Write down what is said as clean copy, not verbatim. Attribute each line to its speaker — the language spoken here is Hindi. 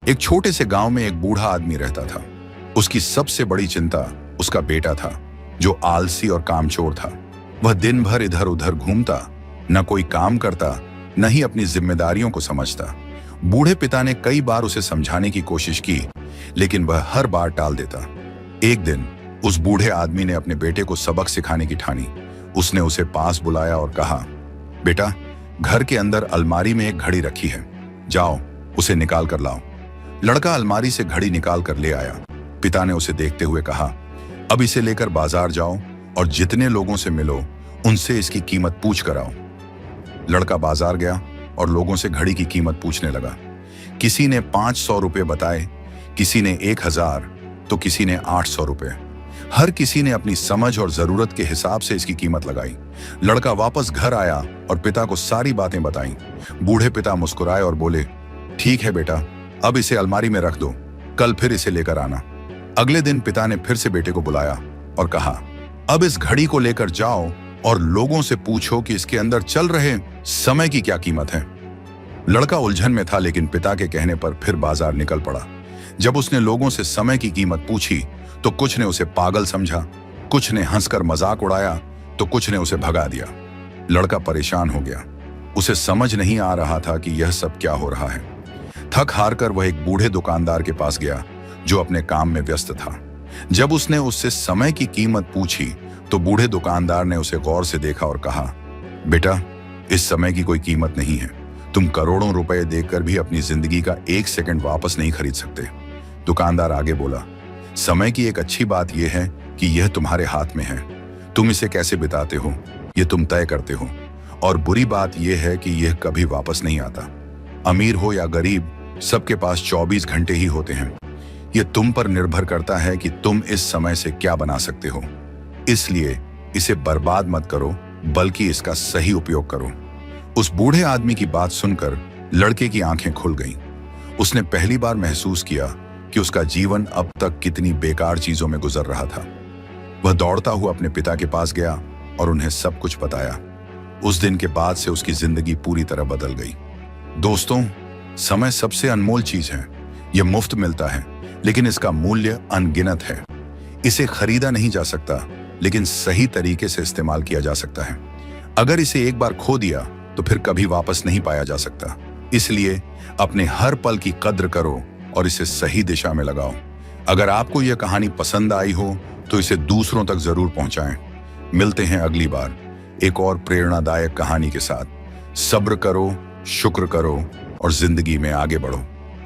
Speaker 1: एक छोटे से गांव में एक बूढ़ा आदमी रहता था। उसकी सबसे बड़ी चिंता उसका बेटा था, जो आलसी और कामचोर था। वह दिन भर इधर उधर घूमता, न कोई काम करता, न ही अपनी जिम्मेदारियों को समझता। बूढ़े पिता ने कई बार उसे समझाने की कोशिश की, लेकिन वह हर बार टाल देता। एक दिन उस बूढ़े आदमी ने अपने बेटे को सबक सिखाने की ठानी। उसने उसे पास बुलाया और कहा, बेटा, घर के अंदर अलमारी में एक घड़ी रखी है, जाओ उसे निकाल कर लाओ। लड़का अलमारी से घड़ी निकाल कर ले आया। पिता ने उसे देखते हुए कहा, अब इसे लेकर बाजार जाओ और जितने लोगों से मिलो उनसे इसकी कीमत पूछ कर आओ। लड़का बाजार गया और लोगों से घड़ी की कीमत पूछने लगा। किसी ने 500 रुपये बताए, किसी ने 1000, तो किसी ने 800 रुपये। हर किसी ने अपनी समझ और जरूरत के हिसाब से इसकी कीमत लगाई। लड़का वापस घर आया और पिता को सारी बातें बताई। बूढ़े पिता मुस्कुराए और बोले, ठीक है बेटा, अब इसे अलमारी में रख दो, कल फिर इसे लेकर आना। अगले दिन पिता ने फिर से बेटे को बुलाया और कहा, अब इस घड़ी को लेकर जाओ और लोगों से पूछो कि इसके अंदर चल रहे समय की क्या कीमत है। लड़का उलझन में था, लेकिन पिता के कहने पर फिर बाजार निकल पड़ा। जब उसने लोगों से समय की कीमत पूछी तो कुछ ने उसे पागल समझा, कुछ ने हंसकर मजाक उड़ाया, तो कुछ ने उसे भगा दिया। लड़का परेशान हो गया। उसे समझ नहीं आ रहा था कि यह सब क्या हो रहा है। थक हार कर वह एक बूढ़े दुकानदार के पास गया, जो अपने काम में व्यस्त था। जब उसने उससे समय की कीमत पूछी तो बूढ़े दुकानदार ने उसे गौर से देखा और कहा, बेटा, इस समय की कोई कीमत नहीं है। तुम करोड़ों रुपए देकर भी अपनी जिंदगी का 1 सेकंड वापस नहीं खरीद सकते। दुकानदार आगे बोला, समय की एक अच्छी बात यह है कि यह तुम्हारे हाथ में है। तुम इसे कैसे बिताते हो यह तुम तय करते हो, और बुरी बात यह है कि यह कभी वापस नहीं आता। अमीर हो या गरीब, सबके पास 24 घंटे ही होते हैं। यह तुम पर निर्भर करता है कि तुम इस समय से क्या बना सकते हो। इसलिए इसे बर्बाद मत करो, बल्कि इसका सही उपयोग करो। उस बूढ़े आदमी की बात सुनकर लड़के की आंखें खुल गईं। उसने पहली बार महसूस किया कि उसका जीवन अब तक कितनी बेकार चीजों में गुजर रहा था। वह दौड़ता हुआ अपने पिता के पास गया और उन्हें सब कुछ बताया। उस दिन के बाद से उसकी जिंदगी पूरी तरह बदल गई। दोस्तों, समय सबसे अनमोल चीज है। यह मुफ्त मिलता है, लेकिन इसका मूल्य अनगिनत है। इसे खरीदा नहीं जा सकता, लेकिन सही तरीके से इस्तेमाल किया जा सकता है। अगर इसे एक बार खो दिया तो फिर कभी वापस नहीं पाया जा सकता। इसलिए अपने हर पल की कद्र करो और इसे सही दिशा में लगाओ। अगर आपको यह कहानी पसंद आई हो तो इसे दूसरों तक जरूर पहुंचाएं। मिलते हैं अगली बार एक और प्रेरणादायक कहानी के साथ। सब्र करो, शुक्र करो और जिंदगी में आगे बढ़ो।